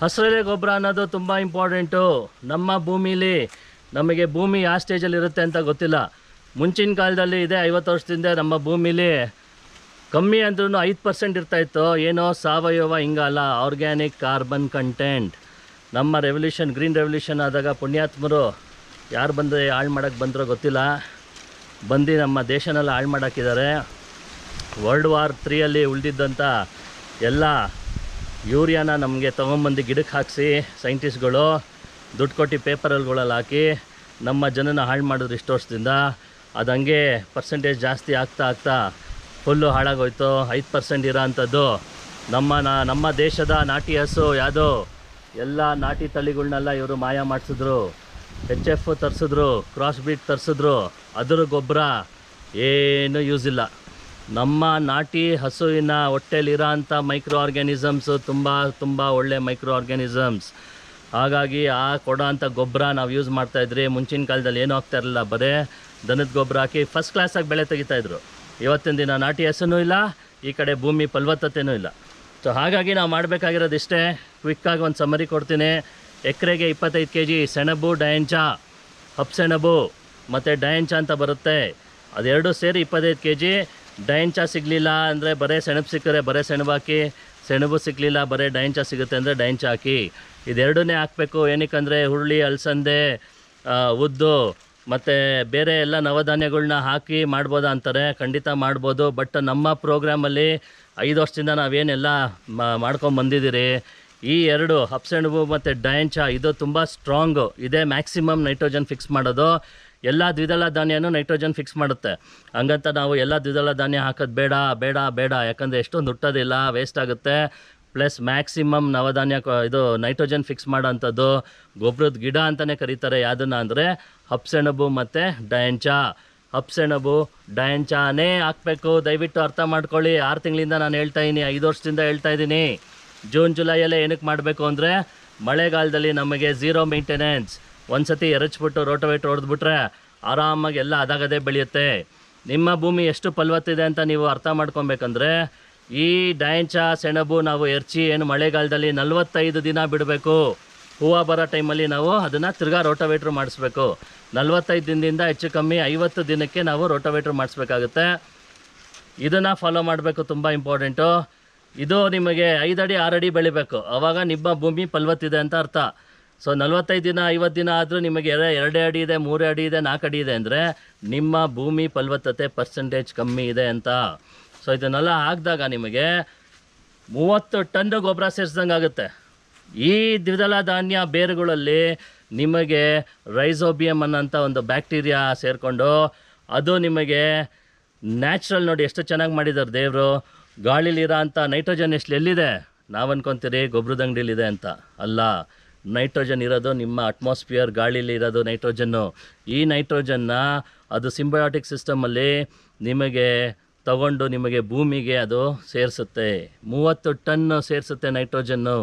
ಹಸಿರೆಲೆ ಗೊಬ್ಬರ ಅನ್ನೋದು ತುಂಬ ಇಂಪಾರ್ಟೆಂಟು. ನಮ್ಮ ಭೂಮಿಲಿ ನಮಗೆ ಭೂಮಿ ಯಾವ ಸ್ಟೇಜಲ್ಲಿ ಇರುತ್ತೆ ಅಂತ ಗೊತ್ತಿಲ್ಲ. ಮುಂಚಿನ ಕಾಲದಲ್ಲಿ ಇದೆ 50 ವರ್ಷದಿಂದ ನಮ್ಮ ಭೂಮಿಲಿ ಕಮ್ಮಿ ಅಂದ್ರೂ 5% ಇರ್ತಾಯಿತ್ತು. ಏನೋ ಸಾವಯವ ಹಿಂಗಲ್ಲ, ಆರ್ಗ್ಯಾನಿಕ್ ಕಾರ್ಬನ್ ಕಂಟೆಂಟ್. ನಮ್ಮ ರೆವಲ್ಯೂಷನ್, ಗ್ರೀನ್ ರೆವಲ್ಯೂಷನ್ ಆದಾಗ ಪುಣ್ಯಾತ್ಮರು ಯಾರು ಬಂದು ಹಾಳು ಮಾಡೋಕ್ಕೆ ಬಂದರೋ ಗೊತ್ತಿಲ್ಲ, ಬಂದು ನಮ್ಮ ದೇಶನೆಲ್ಲ ಹಾಳು ಮಾಡೋಕ್ಕಿದ್ದಾರೆ. World War III ಉಳಿದಿದ್ದಂಥ ಎಲ್ಲ ಯೂರಿಯಾನ ನಮಗೆ ತೊಗೊಂಬಂದು ಗಿಡಕ್ಕೆ ಹಾಕಿಸಿ ಸೈಂಟಿಸ್ಟ್ಗಳು ದುಡ್ಡು ಕೊಟ್ಟು ಪೇಪರ್ಗಳಲ್ಲಿ ಹಾಕಿ ನಮ್ಮ ಜನನ ಹಾಳು ಮಾಡಿದ್ರು ಇಷ್ಟು ವರ್ಷದಿಂದ. ಅದು ಹಂಗೆ ಪರ್ಸೆಂಟೇಜ್ ಜಾಸ್ತಿ ಆಗ್ತಾ ಫುಲ್ಲು ಹಾಳಾಗೋಯ್ತು. 5% ಇರೋ ಅಂಥದ್ದು ನಮ್ಮ ದೇಶದ ನಾಟಿ ಹಸು ಯಾವುದೋ ಎಲ್ಲ ನಾಟಿ ತಳಿಗಳನ್ನೆಲ್ಲ ಇವರು ಮಾಯ ಮಾಡಿಸಿದ್ರು. HF ತರಿಸಿದ್ರು, ಕ್ರಾಸ್ ಬೀಟ್ ತರಿಸಿದ್ರು, ಅದರ ಗೊಬ್ಬರ ಏನೂ ಯೂಸ್ ಇಲ್ಲ. ನಮ್ಮ ನಾಟಿ ಹಸುವಿನ ಹೊಟ್ಟೆಲಿರೋ ಅಂಥ ಮೈಕ್ರೋ ಆರ್ಗ್ಯಾನಿಸಮ್ಸು ತುಂಬ ಒಳ್ಳೆ ಮೈಕ್ರೋ ಆರ್ಗ್ಯಾನಿಸಮ್ಸ್. ಹಾಗಾಗಿ ಆ ಕೊಡೋ ಅಂಥ ಗೊಬ್ಬರ ನಾವು ಯೂಸ್ ಮಾಡ್ತಾಯಿದ್ರಿ. ಮುಂಚಿನ ಕಾಲದಲ್ಲಿ ಏನೂ ಆಗ್ತಾ ಇರಲಿಲ್ಲ, ಬರೀ ದನದ ಗೊಬ್ಬರ ಹಾಕಿ ಫಸ್ಟ್ ಕ್ಲಾಸಾಗಿ ಬೆಳೆ ತೆಗಿತಾಯಿದ್ರು. ಇವತ್ತಿನ ದಿನ ನಾಟಿ ಹಸುನೂ ಇಲ್ಲ, ಈ ಕಡೆ ಭೂಮಿ ಫಲವತ್ತತೆಯೂ ಇಲ್ಲ. ಸೊ ಹಾಗಾಗಿ ನಾವು ಮಾಡಬೇಕಾಗಿರೋದು ಇಷ್ಟೇ. ಕ್ವಿಕ್ಕಾಗಿ ಒಂದು ಸಮರಿ ಕೊಡ್ತೀನಿ. ಎಕರೆಗೆ 25 kg ಸೆಣಬು, ಡಯಂಚ, ಹಪ್ಸೆಣಬು ಮತ್ತು ಡಯಂಚ ಅಂತ ಬರುತ್ತೆ. ಅದೆರಡು ಸೇರಿ 25 kg. ಡಯಂಚ ಸಿಗಲಿಲ್ಲ ಅಂದರೆ ಬರೀ ಸೆಣಬು ಸಿಕ್ಕರೆ ಬರೀ ಸೆಣಬು ಹಾಕಿ, ಸೆಣಬು ಸಿಗಲಿಲ್ಲ ಬರೀ ಡಯಂಚ ಸಿಗುತ್ತೆ ಅಂದರೆ ಡಯಂಚ ಹಾಕಿ. ಇದೆರಡನ್ನೇ ಹಾಕಬೇಕು. ಏನಕ್ಕಂದರೆ ಹುರುಳಿ, ಅಲಸಂದೆ, ಉದ್ದು ಮತ್ತು ಬೇರೆ ಎಲ್ಲ ನವಧಾನ್ಯಗಳ್ನ ಹಾಕಿ ಮಾಡ್ಬೋದಾ ಅಂತಾರೆ. ಖಂಡಿತ ಮಾಡ್ಬೋದು. ಬಟ್ ನಮ್ಮ ಪ್ರೋಗ್ರಾಮಲ್ಲಿ 5 ವರ್ಷದಿಂದ ನಾವೇನೆಲ್ಲ ಮಾಡ್ಕೊಂಬಂದಿದ್ದೀರಿ, ಈ ಎರಡು ಹಪ್ಸೆಣಬು ಮತ್ತು ಡಯಂಚ ಇದು ತುಂಬ ಸ್ಟ್ರಾಂಗು. ಇದೇ ಮ್ಯಾಕ್ಸಿಮಮ್ ನೈಟ್ರೋಜನ್ ಫಿಕ್ಸ್ ಮಾಡೋದು. ಎಲ್ಲ ದ್ವಿದಳ ಧಾನ್ಯನೂ ನೈಟ್ರೋಜನ್ ಫಿಕ್ಸ್ ಮಾಡುತ್ತೆ. ಹಂಗಂತ ನಾವು ಎಲ್ಲ ದ್ವಿದಳ ಧಾನ್ಯ ಹಾಕೋದು ಬೇಡ. ಯಾಕಂದರೆ ಎಷ್ಟೊಂದು ಹುಟ್ಟೋದಿಲ್ಲ, ವೇಸ್ಟ್ ಆಗುತ್ತೆ. ಪ್ಲಸ್ ಮ್ಯಾಕ್ಸಿಮಮ್ ನವಧಾನ್ಯ ಇದು ನೈಟ್ರೋಜನ್ ಫಿಕ್ಸ್ ಮಾಡೋಂಥದ್ದು ಗೊಬ್ಬರದ ಗಿಡ ಅಂತಲೇ ಕರೀತಾರೆ. ಯಾವುದನ್ನ ಅಂದರೆ ಹಪ್ಸೆಣಬು ಮತ್ತು ಡಯಂಚ. ಹಪ್ಸೆಣಬು ಡಯಂಚಾನೇ ಹಾಕಬೇಕು. ದಯವಿಟ್ಟು ಅರ್ಥ ಮಾಡ್ಕೊಳ್ಳಿ. 6 ತಿಂಗಳಿಂದ ನಾನು ಹೇಳ್ತಾಯಿದ್ದೀನಿ, 5 ವರ್ಷದಿಂದ ಹೇಳ್ತಾಯಿದ್ದೀನಿ. ಜೂನ್ ಜುಲೈಯಲ್ಲೇ ಏನಕ್ಕೆ ಮಾಡಬೇಕು ಅಂದರೆ ಮಳೆಗಾಲದಲ್ಲಿ ನಮಗೆ ಝೀರೋ ಮೇಂಟೆನೆನ್ಸ್. ಒಂದು ಸತಿ ಎರಚ್ಬಿಟ್ಟು ರೋಟೋವೇಟ್ರ್ ಹೊಡೆದ್ಬಿಟ್ರೆ ಆರಾಮಾಗಿ ಎಲ್ಲ ಅದಾಗದೇ ಬೆಳೆಯುತ್ತೆ. ನಿಮ್ಮ ಭೂಮಿ ಎಷ್ಟು ಫಲವತ್ತಿದೆ ಅಂತ ನೀವು ಅರ್ಥ ಮಾಡ್ಕೊಬೇಕಂದ್ರೆ ಈ ಡಯಂಚ, ಸೆಣಬು ನಾವು ಎರಚಿ ಏನು ಮಳೆಗಾಲದಲ್ಲಿ 45 ದಿನ ಬಿಡಬೇಕು. ಹೂವು ಬರೋ ಟೈಮಲ್ಲಿ ನಾವು ಅದನ್ನು ತಿರ್ಗಾ ರೋಟೋವೇಟ್ರ್ ಮಾಡಿಸ್ಬೇಕು. 45 ದಿನದಿಂದ ಹೆಚ್ಚು ಕಮ್ಮಿ 50 ದಿನಕ್ಕೆ ನಾವು ರೋಟೋವೇಟ್ರ್ ಮಾಡಿಸ್ಬೇಕಾಗುತ್ತೆ. ಇದನ್ನು ಫಾಲೋ ಮಾಡಬೇಕು, ತುಂಬ ಇಂಪಾರ್ಟೆಂಟು. ಇದು ನಿಮಗೆ 5 ಅಡಿ 6 ಅಡಿ ಬೆಳಿಬೇಕು, ಆವಾಗ ನಿಮ್ಮ ಭೂಮಿ ಫಲವತ್ತಿದೆ ಅಂತ ಅರ್ಥ. ಸೊ 45 ದಿನ 50 ದಿನ ಆದರೂ ನಿಮಗೆ 2 ಅಡಿ ಇದೆ, 3 ಅಡಿ ಇದೆ, 4 ಅಡಿ ಇದೆ ಅಂದರೆ ನಿಮ್ಮ ಭೂಮಿ ಫಲವತ್ತತೆ ಪರ್ಸೆಂಟೇಜ್ ಕಮ್ಮಿ ಇದೆ ಅಂತ. ಸೊ ಇದನ್ನೆಲ್ಲ ಹಾಕಿದಾಗ ನಿಮಗೆ 30 ಟನ್ ಗೊಬ್ಬರ ಸೇರಿಸ್ದಂಗೆ ಆಗುತ್ತೆ. ಈ ದ್ವಿದಳ ಧಾನ್ಯ ಬೇರುಗಳಲ್ಲಿ ನಿಮಗೆ ರೈಸೋಬಿಯಮ್ ಅನ್ನೋಂಥ ಒಂದು ಬ್ಯಾಕ್ಟೀರಿಯಾ ಸೇರಿಕೊಂಡು ಅದು ನಿಮಗೆ ನ್ಯಾಚುರಲ್, ನೋಡಿ ಎಷ್ಟು ಚೆನ್ನಾಗಿ ಮಾಡಿದ್ದಾರೆ ದೇವರು. ಗಾಳಿಲಿರೋ ಅಂಥ ನೈಟ್ರೋಜನ್ ಎಲ್ಲಿದೆ? ನಾವು ಅನ್ಕೊತೀರಿ ಗೊಬ್ಬರದ ಅಂಗಡಿಲಿದೆ ಅಂತ. ಅಲ್ಲ, ನೈಟ್ರೋಜನ್ ಇರೋದು ನಿಮ್ಮ ಅಟ್ಮಾಸ್ಫಿಯರ್, ಗಾಳಿಲಿ ಇರೋದು ನೈಟ್ರೋಜನ್ನು. ಈ ನೈಟ್ರೋಜನ್ನ ಅದು ಸಿಂಬಯೋಟಿಕ್ ಸಿಸ್ಟಮಲ್ಲಿ ನಿಮಗೆ ತಗೊಂಡು ನಿಮಗೆ ಭೂಮಿಗೆ ಅದು ಸೇರಿಸುತ್ತೆ. 30 ಟನ್ ಸೇರಿಸುತ್ತೆ ನೈಟ್ರೋಜನ್ನು.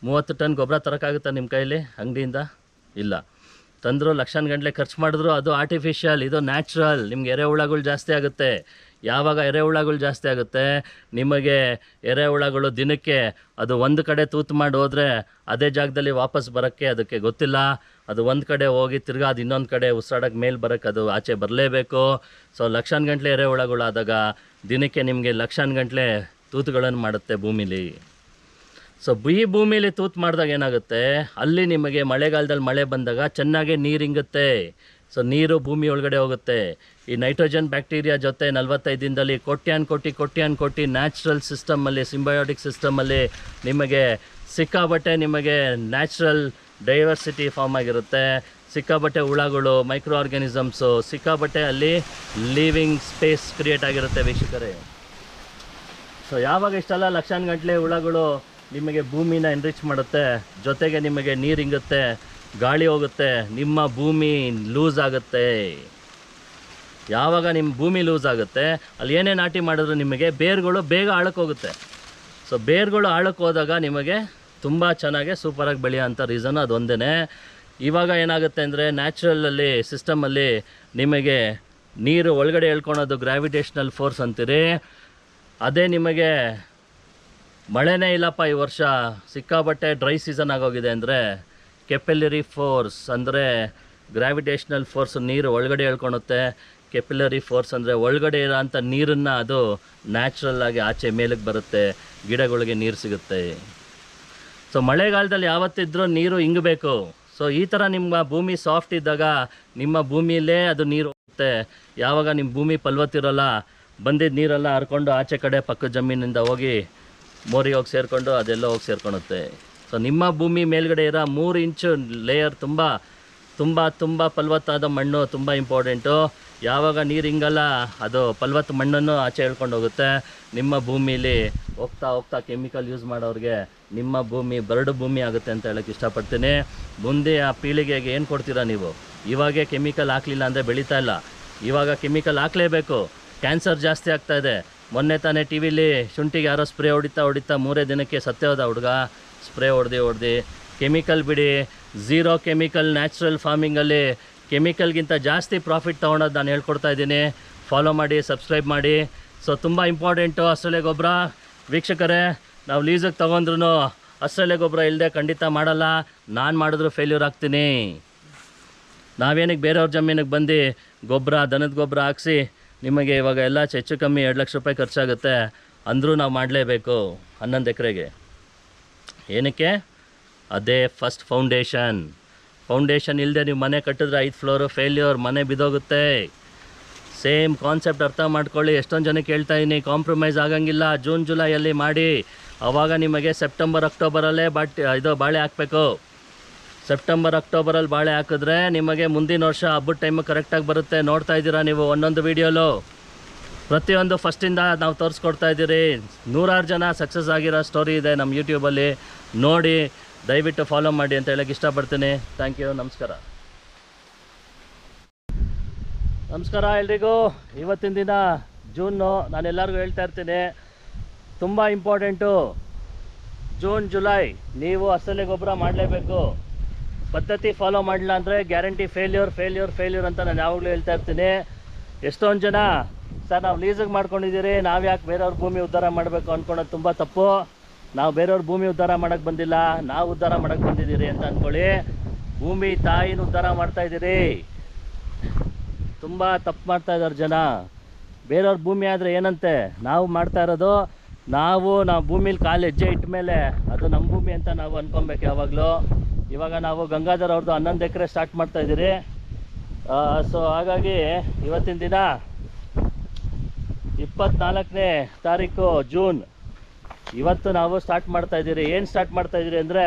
30 ಟನ್ ಗೊಬ್ಬರ ತರೋಕ್ಕಾಗುತ್ತಾ ನಿಮ್ಮ ಕೈಲಿ ಅಂಗಡಿಯಿಂದ? ಇಲ್ಲ. ತಂದರೂ ಲಕ್ಷಾನುಗಟ್ಟಲೆ ಖರ್ಚು ಮಾಡಿದ್ರು ಅದು ಆರ್ಟಿಫಿಷಿಯಲ್, ಇದು ನ್ಯಾಚುರಲ್. ನಿಮ್ಗೆ ಎರೆಹುಳಗಳು ಜಾಸ್ತಿ ಆಗುತ್ತೆ. ಯಾವಾಗ ಎರೆಹುಳಗಳು ಜಾಸ್ತಿ ಆಗುತ್ತೆ, ನಿಮಗೆ ಎರೆಹುಳಗಳು ದಿನಕ್ಕೆ ಅದು ಒಂದು ಕಡೆ ತೂತು ಮಾಡಿ ಹೋದರೆ ಅದೇ ಜಾಗದಲ್ಲಿ ವಾಪಸ್ ಬರೋಕ್ಕೆ ಅದಕ್ಕೆ ಗೊತ್ತಿಲ್ಲ. ಅದು ಒಂದು ಕಡೆ ಹೋಗಿ ತಿರ್ಗಾ ಅದು ಇನ್ನೊಂದು ಕಡೆ ಉಸಿರಾಡೋಕ್ಕೆ ಮೇಲೆ ಬರೋಕ್ಕೆ ಅದು ಆಚೆ ಬರಲೇಬೇಕು. ಸೊ ಲಕ್ಷಾನುಗಟ್ಟಲೆ ಎರೆಹುಳಗಳಾದಾಗ ದಿನಕ್ಕೆ ನಿಮಗೆ ಲಕ್ಷಾನುಗಟ್ಟಲೆ ತೂತುಗಳನ್ನು ಮಾಡುತ್ತೆ ಭೂಮಿಲಿ. ಸೊ ಈ ಭೂಮಿಲಿ ತೂತು ಮಾಡಿದಾಗ ಏನಾಗುತ್ತೆ, ಅಲ್ಲಿ ನಿಮಗೆ ಮಳೆಗಾಲದಲ್ಲಿ ಮಳೆ ಬಂದಾಗ ಚೆನ್ನಾಗಿ ನೀರು ಇಂಗುತ್ತೆ. ಸೊ ನೀರು ಭೂಮಿ ಒಳಗಡೆ ಹೋಗುತ್ತೆ. ಈ ನೈಟ್ರೋಜನ್ ಬ್ಯಾಕ್ಟೀರಿಯಾ ಜೊತೆ 45 ದಿನದಲ್ಲಿ ಕೋಟ್ಯಾನ್ ನ್ಯಾಚುರಲ್ ಸಿಸ್ಟಮಲ್ಲಿ, ಸಿಂಬಯೋಟಿಕ್ ಸಿಸ್ಟಮಲ್ಲಿ ನಿಮಗೆ ಸಿಕ್ಕಾಬಟ್ಟೆ ನಿಮಗೆ ನ್ಯಾಚುರಲ್ ಡೈವರ್ಸಿಟಿ ಫಾರ್ಮ್ ಆಗಿರುತ್ತೆ. ಸಿಕ್ಕಾಬಟ್ಟೆ ಹುಳಗಳು, ಮೈಕ್ರೋ ಆರ್ಗ್ಯಾನಿಸಮ್ಸು, ಸಿಕ್ಕಾಬಟ್ಟೆ ಅಲ್ಲಿ ಲಿವಿಂಗ್ ಸ್ಪೇಸ್ ಕ್ರಿಯೇಟ್ ಆಗಿರುತ್ತೆ ವೀಕ್ಷಕರೇ. ಸೊ ಯಾವಾಗ ಇಷ್ಟೆಲ್ಲ ಲಕ್ಷಾನುಗಟ್ಟಲೆ ಹುಳಗಳು ನಿಮಗೆ ಭೂಮಿನ ಎನ್ರಿಚ್ ಮಾಡುತ್ತೆ, ಜೊತೆಗೆ ನಿಮಗೆ ನೀರು ಇಂಗುತ್ತೆ, ಗಾಳಿ ಹೋಗುತ್ತೆ, ನಿಮ್ಮ ಭೂಮಿ ಲೂಸ್ ಆಗುತ್ತೆ. ಯಾವಾಗ ನಿಮ್ಮ ಭೂಮಿ ಲೂಸ್ ಆಗುತ್ತೆ, ಅಲ್ಲಿ ಏನೇ ನಾಟಿ ಮಾಡಿದ್ರು ನಿಮಗೆ ಬೇರುಗಳು ಬೇಗ ಆಳಕ್ಕೆ ಹೋಗುತ್ತೆ. ಸೊ ಬೇರುಗಳು ಆಳಕ್ಕೆ ಹೋದಾಗ ನಿಮಗೆ ತುಂಬ ಚೆನ್ನಾಗಿ ಸೂಪರಾಗಿ ಬೆಳೆಯೋಂಥ ರೀಸನ್ ಅದು ಒಂದೇ. ಇವಾಗ ಏನಾಗುತ್ತೆ ಅಂದರೆ ನ್ಯಾಚುರಲಲ್ಲಿ ಸಿಸ್ಟಮಲ್ಲಿ ನಿಮಗೆ ನೀರು ಒಳಗಡೆ ಎಳ್ಕೊಳೋದು ಗ್ರಾವಿಟೇಷ್ನಲ್ ಫೋರ್ಸ್ ಅಂತೀರಿ. ಅದೇ ನಿಮಗೆ ಮಳೆನೇ ಇಲ್ಲಪ್ಪ ಈ ವರ್ಷ, ಸಿಕ್ಕಾಬಟ್ಟೆ ಡ್ರೈ ಸೀಸನ್ ಆಗೋಗಿದೆ. ಅಂದರೆ ಕೆಪಿಲರಿ ಫೋರ್ಸ್ ಅಂದರೆ ಗ್ರಾವಿಟೇಷ್ನಲ್ ಫೋರ್ಸ್, ನೀರು ಒಳಗಡೆ ಎಳ್ಕೊಳುತ್ತೆ. ಕೆಪಿಲರಿ ಫೋರ್ಸ್ ಅಂದರೆ ಒಳಗಡೆ ಇರೋಂಥ ನೀರನ್ನು ಅದು ನ್ಯಾಚುರಲ್ ಆಗಿ ಆಚೆ ಮೇಲಕ್ಕೆ ಬರುತ್ತೆ, ಗಿಡಗಳಿಗೆ ನೀರು ಸಿಗುತ್ತೆ. ಸೊ ಮಳೆಗಾಲದಲ್ಲಿ ಯಾವತ್ತಿದ್ರೂ ನೀರು ಇಂಗಬೇಕು. ಸೊ ಈ ಥರ ನಿಮ್ಮ ಭೂಮಿ ಸಾಫ್ಟ್ ಇದ್ದಾಗ ನಿಮ್ಮ ಭೂಮಿಯಲ್ಲೇ ಅದು ನೀರು ಹೋಗುತ್ತೆ. ಯಾವಾಗ ನಿಮ್ಮ ಭೂಮಿ ಫಲವತ್ತಿರಲ್ಲ, ಬಂದಿದ್ದ ನೀರೆಲ್ಲ ಹರ್ಕೊಂಡು ಆಚೆ ಕಡೆ ಪಕ್ಕದ ಜಮೀನಿಂದ ಹೋಗಿ ಮೋರಿಗೆ ಹೋಗಿ ಸೇರಿಕೊಂಡು ಅದೆಲ್ಲ ಹೋಗಿ ಸೇರ್ಕೊಳುತ್ತೆ. ಸೊ ನಿಮ್ಮ ಭೂಮಿ ಮೇಲ್ಗಡೆ ಇರೋ 3 ಇಂಚು ಲೇಯರ್ ತುಂಬ ತುಂಬ ತುಂಬ ಫಲವತ್ತಾದ ಮಣ್ಣು ತುಂಬ ಇಂಪಾರ್ಟೆಂಟು. ಯಾವಾಗ ನೀರು ಹಿಂಗಲ್ಲ, ಅದು ಫಲವತ್ತು ಮಣ್ಣನ್ನು ಆಚೆ ಹೇಳ್ಕೊಂಡು ಹೋಗುತ್ತೆ. ನಿಮ್ಮ ಭೂಮಿಲಿ ಹೋಗ್ತಾ ಹೋಗ್ತಾ ಕೆಮಿಕಲ್ ಯೂಸ್ ಮಾಡೋರಿಗೆ ನಿಮ್ಮ ಭೂಮಿ ಬರಡು ಭೂಮಿ ಆಗುತ್ತೆ ಅಂತ ಹೇಳೋಕ್ಕೆ ಇಷ್ಟಪಡ್ತೀನಿ. ಮುಂದೆ ಆ ಪೀಳಿಗೆಗೆ ಏನು ಕೊಡ್ತೀರಾ ನೀವು? ಇವಾಗೇ ಕೆಮಿಕಲ್ ಹಾಕಲಿಲ್ಲ ಅಂದರೆ ಬೆಳೀತಾ ಇಲ್ಲ. ಇವಾಗ ಕೆಮಿಕಲ್ ಹಾಕಲೇಬೇಕು. ಕ್ಯಾನ್ಸರ್ ಜಾಸ್ತಿ ಆಗ್ತಾಯಿದೆ. ಮೊನ್ನೆ ತಾನೇ ಟಿ ವಿಲಿ ಶುಂಠಿಗೆ ಯಾರೋ ಸ್ಪ್ರೇ ಹೊಡಿತಾ 3 ದಿನಕ್ಕೆ ಸತ್ತೇ ಹೋದ ಹುಡುಗ. ಸ್ಪ್ರೇ ಹೊಡೆದು ಕೆಮಿಕಲ್ ಬಿಡಿ. ಝೀರೋ ಕೆಮಿಕಲ್ ನ್ಯಾಚುರಲ್ ಫಾರ್ಮಿಂಗಲ್ಲಿ ಕೆಮಿಕಲ್ಗಿಂತ ಜಾಸ್ತಿ ಪ್ರಾಫಿಟ್ ತೊಗೊಳೋದು ನಾನು ಹೇಳ್ಕೊಡ್ತಾ ಇದ್ದೀನಿ. ಫಾಲೋ ಮಾಡಿ, ಸಬ್ಸ್ಕ್ರೈಬ್ ಮಾಡಿ. ಸೊ ತುಂಬ ಇಂಪಾರ್ಟೆಂಟು ಹಸಿರೆಲೆ ಗೊಬ್ಬರ. ವೀಕ್ಷಕರೇ, ನಾವು ಲೀಸಿಗೆ ತೊಗೊಂಡ್ರು ಹಸಿರೆಲೆ ಗೊಬ್ಬರ ಇಲ್ಲದೆ ಖಂಡಿತ ಮಾಡಲ್ಲ. ನಾನು ಮಾಡಿದ್ರು ಫೇಲ್ಯೂರ್ ಆಗ್ತೀನಿ. ನಾವೇನಕ್ಕೆ ಬೇರೆಯವ್ರ ಜಮೀನಿಗೆ ಬಂದು ಗೊಬ್ಬರ, ದನದ ಗೊಬ್ಬರ ಹಾಕ್ಸಿ ನಿಮಗೆ ಇವಾಗ ಎಲ್ಲ ಹೆಚ್ಚು ಕಮ್ಮಿ 2 ಲಕ್ಷ ರೂಪಾಯಿ ಖರ್ಚಾಗುತ್ತೆ ಅಂದರೂ ನಾವು ಮಾಡಲೇಬೇಕು 11 ಎಕರೆಗೆ. ಏನಕ್ಕೆ? ಅದೇ ಫಸ್ಟ್ ಫೌಂಡೇಶನ್ ಇಲ್ಲದೆ ನೀವು ಮನೆ ಕಟ್ಟಿದ್ರೆ 5 ಫ್ಲೋರು ಫೇಲ್ಯೂರ್, ಮನೆ ಬಿದ್ದೋಗುತ್ತೆ. ಸೇಮ್ ಕಾನ್ಸೆಪ್ಟ್ ಅರ್ಥ ಮಾಡ್ಕೊಳ್ಳಿ. ಎಷ್ಟೊಂದು ಜನಕ್ಕೆ ಹೇಳ್ತಾ ಇದ್ದೀನಿ, ಕಾಂಪ್ರಮೈಸ್ ಆಗಂಗಿಲ್ಲ. ಜೂನ್ ಜುಲೈಯಲ್ಲಿ ಮಾಡಿ. ಆವಾಗ ನಿಮಗೆ ಸೆಪ್ಟೆಂಬರ್ ಅಕ್ಟೋಬರಲ್ಲೇ ಬಾಳೆ ಹಾಕಬೇಕು. ಸೆಪ್ಟೆಂಬರ್ ಅಕ್ಟೋಬರಲ್ಲಿ ಬಾಳೆ ಹಾಕಿದ್ರೆ ನಿಮಗೆ ಮುಂದಿನ ವರ್ಷ ಹಬ್ಬದ ಟೈಮು ಕರೆಕ್ಟಾಗಿ ಬರುತ್ತೆ. ನೋಡ್ತಾ ಇದ್ದೀರಾ ನೀವು ಒಂದೊಂದು ವೀಡಿಯೋಲು, ಪ್ರತಿಯೊಂದು ಫಸ್ಟಿಂದ ನಾವು ತೋರಿಸ್ಕೊಡ್ತಾ ಇದ್ದೀರಿ. 100 ಜನ ಸಕ್ಸಸ್ ಆಗಿರೋ ಸ್ಟೋರಿ ಇದೆ ನಮ್ಮ ಯೂಟ್ಯೂಬಲ್ಲಿ. ನೋಡಿ, ದಯವಿಟ್ಟು ಫಾಲೋ ಮಾಡಿ ಅಂತ ಹೇಳೋಕ್ಕೆ ಇಷ್ಟಪಡ್ತೀನಿ. Thank you. ನಮಸ್ಕಾರ ಎಲ್ರಿಗೂ. ಇವತ್ತಿನ ದಿನ ಜೂನು. ನಾನು ಎಲ್ಲರಿಗೂ ಹೇಳ್ತಾ ಇರ್ತೀನಿ, ತುಂಬ ಇಂಪಾರ್ಟೆಂಟು. ಜೂನ್ ಜುಲೈ ನೀವು ಹಸಿರೆಲೆ ಗೊಬ್ಬರ ಮಾಡಲೇಬೇಕು. ಪದ್ಧತಿ ಫಾಲೋ ಮಾಡಲಿಲ್ಲ ಅಂದರೆ ಗ್ಯಾರಂಟಿ ಫೇಲ್ಯೂರ್ ಅಂತ ನಾನು ಯಾವಾಗಲೂ ಹೇಳ್ತಾ ಇರ್ತೀನಿ. ಎಷ್ಟೊಂದು ಜನ ಸರ್ ನಾವು ಲೀಸಿಗೆ ಮಾಡ್ಕೊಂಡಿದ್ದೀರಿ, ನಾವು ಯಾಕೆ ಬೇರೆಯವ್ರ ಭೂಮಿ ಉದ್ಧಾರ ಮಾಡಬೇಕು ಅಂದ್ಕೊಳೋದು ತುಂಬ ತಪ್ಪು. ನಾವು ಬೇರೆಯವ್ರ ಭೂಮಿ ಉದ್ಧಾರ ಮಾಡೋಕ್ಕೆ ಬಂದಿಲ್ಲ, ನಾವು ಉದ್ಧಾರ ಮಾಡೋಕ್ಕೆ ಬಂದಿದ್ದೀರಿ ಅಂತ ಅಂದ್ಕೊಳ್ಳಿ. ಭೂಮಿ ತಾಯಿನ ಉದ್ಧಾರ ಮಾಡ್ತಾಯಿದ್ದೀರಿ. ತುಂಬ ತಪ್ಪು ಮಾಡ್ತಾಯಿದ್ದಾರೆ ಜನ. ಬೇರೆಯವ್ರ ಭೂಮಿ ಆದರೆ ಏನಂತೆ, ನಾವು ಮಾಡ್ತಾ ಇರೋದು ನಾವು ಭೂಮಿಲಿ ಕಾಲು ಹೆಜ್ಜೆ ಇಟ್ಟ ಮೇಲೆ ಅದು ನಮ್ಮ ಭೂಮಿ ಅಂತ ನಾವು ಅಂದ್ಕೊಬೇಕು ಯಾವಾಗಲೂ. ಇವಾಗ ನಾವು ಗಂಗಾಧರ್ ಅವ್ರದ್ದು 11 ಎಕರೆ ಸ್ಟಾರ್ಟ್ ಮಾಡ್ತಾಯಿದ್ದೀರಿ. ಸೊ ಹಾಗಾಗಿ ಇವತ್ತಿನ ದಿನ 24ನೇ ತಾರೀಕು ಜೂನ್. ಇವತ್ತು ನಾವು ಸ್ಟಾರ್ಟ್ ಮಾಡ್ತಾಯಿದ್ದೀರಿ. ಏನು ಸ್ಟಾರ್ಟ್ ಮಾಡ್ತಾಯಿದ್ದೀರಿ ಅಂದರೆ,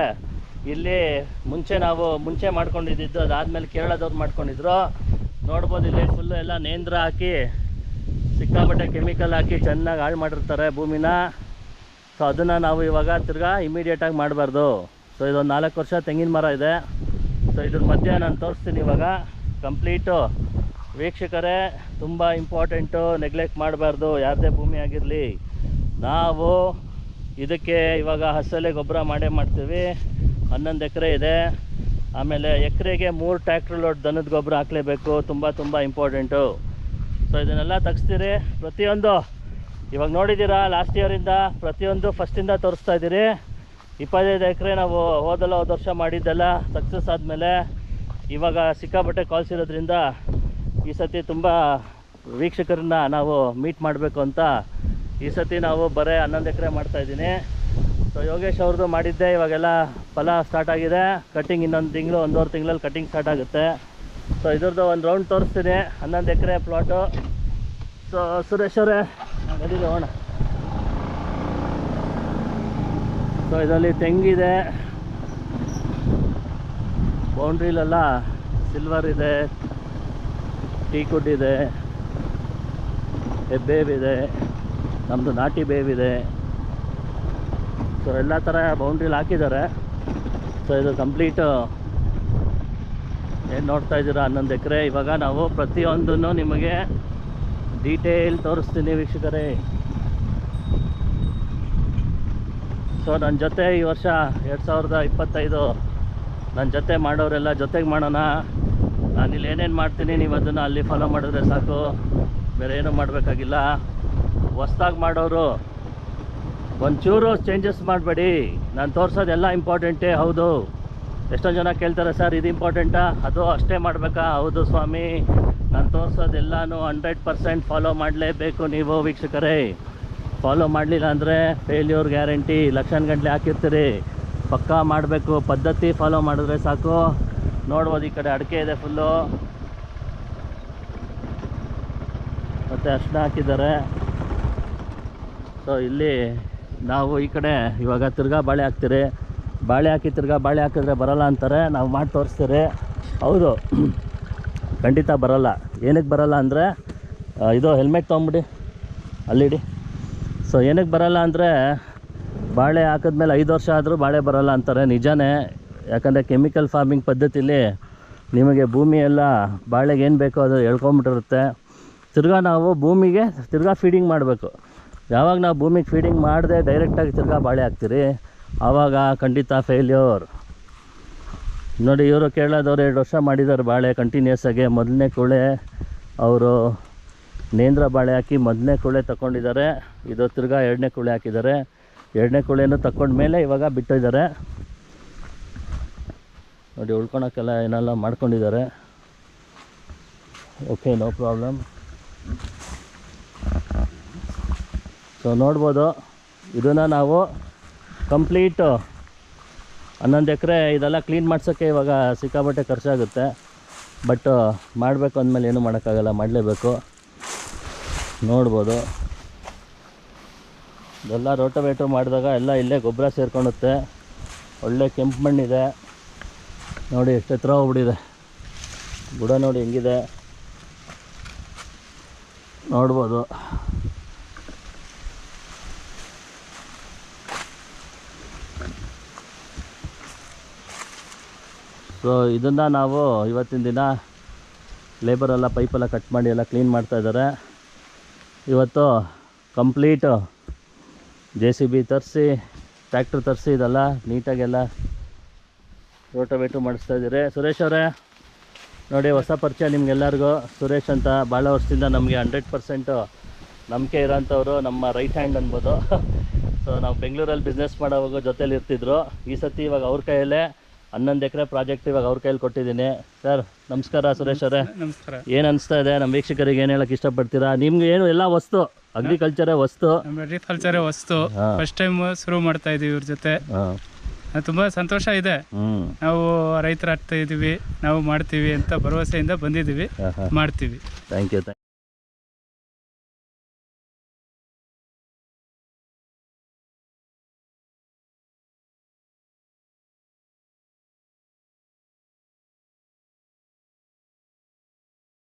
ಇಲ್ಲಿ ಮುಂಚೆ ಮಾಡ್ಕೊಂಡಿದ್ದು ಅದಾದಮೇಲೆ ಕೇರಳದವ್ರು ಮಾಡ್ಕೊಂಡಿದ್ರು. ನೋಡ್ಬೋದು, ಇಲ್ಲಿ ಫುಲ್ಲು ಎಲ್ಲ ನೇಂದ್ರ ಹಾಕಿ ಸಿಕ್ಕಾಪಟ್ಟೆ ಕೆಮಿಕಲ್ ಹಾಕಿ ಚೆನ್ನಾಗಿ ಹಾಳು ಮಾಡಿರ್ತಾರೆ ಭೂಮಿನ. ಸೊ ಅದನ್ನು ನಾವು ಇವಾಗ ತಿರ್ಗಾ ಇಮಿಡಿಯೇಟಾಗಿ ಮಾಡಬಾರ್ದು. ಸೊ ಇದೊಂದು 4 ವರ್ಷ ತೆಂಗಿನ ಮರ ಇದೆ. ಸೊ ಇದ್ರ ಮಧ್ಯೆ ನಾನು ತೋರಿಸ್ತೀನಿ ಇವಾಗ ಕಂಪ್ಲೀಟು. ವೀಕ್ಷಕರೇ, ತುಂಬ ಇಂಪಾರ್ಟೆಂಟು, ನೆಗ್ಲೆಕ್ಟ್ ಮಾಡಬಾರ್ದು ಯಾರದೇ ಭೂಮಿ ಆಗಿರಲಿ. ನಾವು ಇದಕ್ಕೆ ಇವಾಗ ಹಸಿರೆಲೆ ಗೊಬ್ಬರ ಮಾಡ್ತೀವಿ. 11 ಎಕರೆ ಇದೆ. ಆಮೇಲೆ ಎಕರೆಗೆ 3 ಟ್ರ್ಯಾಕ್ಟರ್ ಲೋಡ್ ದನದ ಗೊಬ್ಬರ ಹಾಕಲೇಬೇಕು. ತುಂಬ ಇಂಪಾರ್ಟೆಂಟು. ಸೊ ಇದನ್ನೆಲ್ಲ ತೆಗಿಸ್ತೀರಿ ಪ್ರತಿಯೊಂದು. ಇವಾಗ ನೋಡಿದ್ದೀರಾ, ಲಾಸ್ಟ್ ಇಯರಿಂದ ಪ್ರತಿಯೊಂದು ಫಸ್ಟಿಂದ ತೋರಿಸ್ತಾ ಇದ್ದೀರಿ. 25 ಎಕರೆ ನಾವು ಹೋದ ವರ್ಷ ಮಾಡಿದ್ದೆಲ್ಲ ಸಕ್ಸಸ್ ಆದಮೇಲೆ ಇವಾಗ ಸಿಕ್ಕಾಪಟ್ಟೆ ಕಾಲ್ಸ್ ಇರೋದ್ರಿಂದ ಈ ಸತಿ ತುಂಬ ವೀಕ್ಷಕರನ್ನ ನಾವು ಮೀಟ್ ಮಾಡಬೇಕು ಅಂತ ಈ ಸತಿ ನಾವು ಬರೀ 11 ಎಕರೆ ಮಾಡ್ತಾಯಿದ್ದೀನಿ. ಸೊ ಯೋಗೇಶ್ ಅವ್ರದ್ದು ಮಾಡಿದ್ದೆ, ಇವಾಗೆಲ್ಲ ಫಲ ಸ್ಟಾರ್ಟ್ ಆಗಿದೆ. ಕಟ್ಟಿಂಗ್ ಇನ್ನೊಂದು ತಿಂಗಳು 1.5 ತಿಂಗಳಲ್ಲಿ ಕಟ್ಟಿಂಗ್ ಸ್ಟಾರ್ಟ್ ಆಗುತ್ತೆ. ಸೊ ಇದ್ರದ್ದು ಒಂದು ರೌಂಡ್ ತೋರಿಸ್ತೀನಿ. 11 ಎಕರೆ ಪ್ಲಾಟು. ಸೊ ಸುರೇಶ್ ಅವರೇ ನಡೀಲಿ ಹೋಗೋಣ. ಸೊ ಇದರಲ್ಲಿ ತೆಂಗಿದೆ, ಬೌಂಡ್ರಿಲೆಲ್ಲ ಸಿಲ್ವರ್ ಇದೆ, ಟೀಕುಡ್ ಇದೆ, ಬೇವಿದೆ, ನಮ್ಮದು ನಾಟಿ ಬೇವಿದೆ. ಸೊ ಎಲ್ಲ ಥರ ಬೌಂಡ್ರಿಲಿ ಹಾಕಿದ್ದಾರೆ. ಸೊ ಇದು ಕಂಪ್ಲೀಟು ಏನು ನೋಡ್ತಾ ಇದ್ದೀರಾ 11 ಎಕರೆ. ಇವಾಗ ನಾವು ಪ್ರತಿಯೊಂದನ್ನು ನಿಮಗೆ ಡೀಟೇಲ್ ತೋರಿಸ್ತೀನಿ ವೀಕ್ಷಕರೇ. ಸೊ ನನ್ನ ಜೊತೆ ಈ ವರ್ಷ 2025 ನನ್ನ ಜೊತೆ ಮಾಡೋರೆಲ್ಲ ಜೊತೆಗೆ ಮಾಡೋಣ. ನಾನಿಲ್ಲಿ ಏನೇನು ಮಾಡ್ತೀನಿ ನೀವು ಅದನ್ನು ಅಲ್ಲಿ ಫಾಲೋ ಮಾಡಿದ್ರೆ ಸಾಕು, ಬೇರೆ ಏನೂ ಮಾಡಬೇಕಾಗಿಲ್ಲ. ಹೊಸ್ದಾಗಿ ಮಾಡೋರು ಒಂಚೂರು ಚೇಂಜಸ್ ಮಾಡಬೇಡಿ. ನಾನು ತೋರಿಸೋದೆಲ್ಲ ಇಂಪಾರ್ಟೆಂಟೇ. ಹೌದು, ಎಷ್ಟೊಂದು ಜನ ಕೇಳ್ತಾರೆ ಸರ್ ಇದು ಇಂಪಾರ್ಟೆಂಟಾ, ಅದು ಅಷ್ಟೇ ಮಾಡಬೇಕಾ? ಹೌದು ಸ್ವಾಮಿ, ನಾನು ತೋರಿಸೋದೆಲ್ಲನೂ 100% ಫಾಲೋ ಮಾಡಲೇಬೇಕು ನೀವು ವೀಕ್ಷಕರೇ. ಫಾಲೋ ಮಾಡಲಿಲ್ಲ ಅಂದರೆ ಫೇಲ್ಯೂರ್ ಗ್ಯಾರಂಟಿ. ಲಕ್ಷಾನುಗಟ್ಟಲೆ ಹಾಕಿರ್ತೀರಿ, ಪಕ್ಕಾ ಮಾಡಬೇಕು. ಪದ್ಧತಿ ಫಾಲೋ ಮಾಡಿದ್ರೆ ಸಾಕು. ನೋಡ್ಬೋದು, ಈ ಕಡೆ ಅಡಿಕೆ ಇದೆ ಫುಲ್ಲು, ಮತ್ತು ಅರ್ಶಿನ ಹಾಕಿದ್ದಾರೆ. ಸೊ ಇಲ್ಲಿ ನಾವು ಈ ಕಡೆ ಇವಾಗ ತಿರ್ಗಾ ಬಾಳೆ ಹಾಕ್ತೀರಿ. ಬಾಳೆ ಹಾಕಿ ತಿರ್ಗಾ ಬಾಳೆ ಹಾಕಿದ್ರೆ ಬರೋಲ್ಲ ಅಂತಾರೆ, ನಾವು ಮಾಡಿ ತೋರಿಸ್ತೀರಿ. ಹೌದು, ಖಂಡಿತ ಬರೋಲ್ಲ. ಏನಕ್ಕೆ ಬರೋಲ್ಲ ಅಂದರೆ ಇದು ಹೆಲ್ಮೆಟ್ ತೊಗೊಂಬಿಡಿ, ಅಲ್ಲಿಡಿ. ಸೊ ಏನಕ್ಕೆ ಬರೋಲ್ಲ ಅಂದರೆ ಬಾಳೆ ಹಾಕಿದ್ಮೇಲೆ 5 ವರ್ಷ ಆದರೂ ಬಾಳೆ ಬರೋಲ್ಲ ಅಂತಾರೆ. ನಿಜಾನೇ, ಯಾಕಂದರೆ ಕೆಮಿಕಲ್ ಫಾರ್ಮಿಂಗ್ ಪದ್ಧತಿಲಿ ನಿಮಗೆ ಭೂಮಿ ಎಲ್ಲ ಬಾಳೆಗೆ ಏನು ಬೇಕೋ ಅದು ಎಳ್ಕೊಂಬಿಟ್ಟಿರುತ್ತೆ. ತಿರ್ಗಾ ನಾವು ಭೂಮಿಗೆ ತಿರ್ಗಾ ಫೀಡಿಂಗ್ ಮಾಡಬೇಕು. ಯಾವಾಗ ನಾವು ಭೂಮಿಗೆ ಫೀಡಿಂಗ್ ಮಾಡದೆ ಡೈರೆಕ್ಟಾಗಿ ತಿರ್ಗಾ ಬಾಳೆ ಹಾಕ್ತೀರಿ, ಆವಾಗ ಖಂಡಿತ ಫೇಲ್ಯೂರ್. ನೋಡಿ, ಇವರು ಕೇರಳದವ್ರು 2 ವರ್ಷ ಮಾಡಿದ್ದಾರೆ ಬಾಳೆ ಕಂಟಿನ್ಯೂಸ್ ಆಗಿ. ಮೊದಲನೇ ಕುಳೆ ಅವರು ನೇಂದ್ರ ಬಾಳೆ ಹಾಕಿ ಮೊದಲನೇ ಕುಳೆ ತಗೊಂಡಿದ್ದಾರೆ. ಇದು ತಿರ್ಗಾ 2ನೇ ಕುಳೆ ಹಾಕಿದ್ದಾರೆ. 2ನೇ ಕುಳೆನೂ ತಗೊಂಡ್ಮೇಲೆ ಇವಾಗ ಬಿಟ್ಟಿದ್ದಾರೆ. ನೋಡಿ, ಉಳ್ಕೊಳಕ್ಕೆಲ್ಲ ಏನೆಲ್ಲ ಮಾಡ್ಕೊಂಡಿದ್ದಾರೆ. Okay, no problem. ಸೊ ನೋಡ್ಬೋದು, ಇದನ್ನು ನಾವು ಕಂಪ್ಲೀಟು 11 ಎಕರೆ ಇದೆಲ್ಲ ಕ್ಲೀನ್ ಮಾಡ್ಸೋಕ್ಕೆ ಇವಾಗ ಸಿಕ್ಕಾಪಟ್ಟೆ ಖರ್ಚಾಗುತ್ತೆ. ಬಟ್ ಮಾಡಬೇಕು ಅಂದಮೇಲೆ ಏನೂ ಮಾಡೋಕ್ಕಾಗಲ್ಲ, ಮಾಡಲೇಬೇಕು. ನೋಡ್ಬೋದು, ಇದೆಲ್ಲ ರೋಟೋವೇಟು ಮಾಡಿದಾಗ ಎಲ್ಲ ಇಲ್ಲೇ ಗೊಬ್ಬರ ಸೇರ್ಕೊಳುತ್ತೆ. ಒಳ್ಳೆ ಕೆಂಪು ಮಣ್ಣಿದೆ ನೋಡಿ, ಎಷ್ಟು ಎತ್ತರ ಹೋಗ್ಬಿಟ್ಟಿದೆ. ಬುಡ ನೋಡಿ ಹೆಂಗಿದೆ, ನೋಡ್ಬೋದು. ಸೊ ಇದನ್ನು ನಾವು ಇವತ್ತಿನ ದಿನ ಲೇಬರೆಲ್ಲ ಪೈಪೆಲ್ಲ ಕಟ್ ಮಾಡಿ ಎಲ್ಲ ಕ್ಲೀನ್ ಮಾಡ್ತಾಯಿದ್ದಾರೆ. ಇವತ್ತು ಕಂಪ್ಲೀಟು JCB ತರಿಸಿ, ಟ್ರ್ಯಾಕ್ಟ್ರ್ ತರಿಸಿ ಇದೆಲ್ಲ ನೀಟಾಗೆಲ್ಲ ರೋಟೋವೇಟು ಮಾಡಿಸ್ತಾಯಿದ್ದೀರಿ. ಸುರೇಶ್ ಅವರೇ ನೋಡಿ, ಹೊಸ ಪರಿಚಯ ನಿಮ್ಗೆಲ್ಲರಿಗೂ. ಸುರೇಶ್ ಅಂತ ಭಾಳ ವರ್ಷದಿಂದ ನಮಗೆ 100% ನಂಬಿಕೆ ಇರೋಂಥವ್ರು, ನಮ್ಮ ರೈಟ್ ಹ್ಯಾಂಡ್ ಅನ್ಬೋದು. ಸೊ ನಾವು ಬೆಂಗಳೂರಲ್ಲಿ ಬಿಸ್ನೆಸ್ ಮಾಡೋವಾಗ ಜೊತೇಲಿ ಇರ್ತಿದ್ರು. ಈ ಸತಿ ಇವಾಗ ಅವ್ರ ಕೈಯಲ್ಲೇ 11 ಎಕರೆ ಪ್ರಾಜೆಕ್ಟ್ ಇವಾಗ ಅವ್ರ ಕೈಯಲ್ಲಿ ಕೊಟ್ಟಿದ್ದೀನಿ. ಸರ್ ನಮಸ್ಕಾರ. ಸುರೇಶ್ ಅವರೇ ನಮಸ್ಕಾರ. ಏನು ಅನಿಸ್ತಾ ಇದೆ ನಮ್ಮ ವೀಕ್ಷಕರಿಗೆ, ಏನು ಹೇಳಕ್ಕೆ ಇಷ್ಟಪಡ್ತೀರಾ? ನಿಮ್ಗೆ ಏನು ಎಲ್ಲ ವಸ್ತು ಅಗ್ರಿಕಲ್ಚರೇ ವಸ್ತು, ಅಗ್ರಿಕಲ್ಚರೇ ವಸ್ತು. ಫಸ್ಟ್ ಟೈಮ್ ಶುರು ಮಾಡ್ತಾ ಇದೀವಿ ಇವ್ರ ಜೊತೆ. ತುಂಬ ಸಂತೋಷ ಇದೆ. ನಾವು ರೈತರಾಗ್ತಾ ಇದೀವಿ, ನಾವು ಮಾಡ್ತೀವಿ ಅಂತ ಭರವಸೆಯಿಂದ ಬಂದಿದ್ದೀವಿ, ಮಾಡ್ತೀವಿ. Thank you.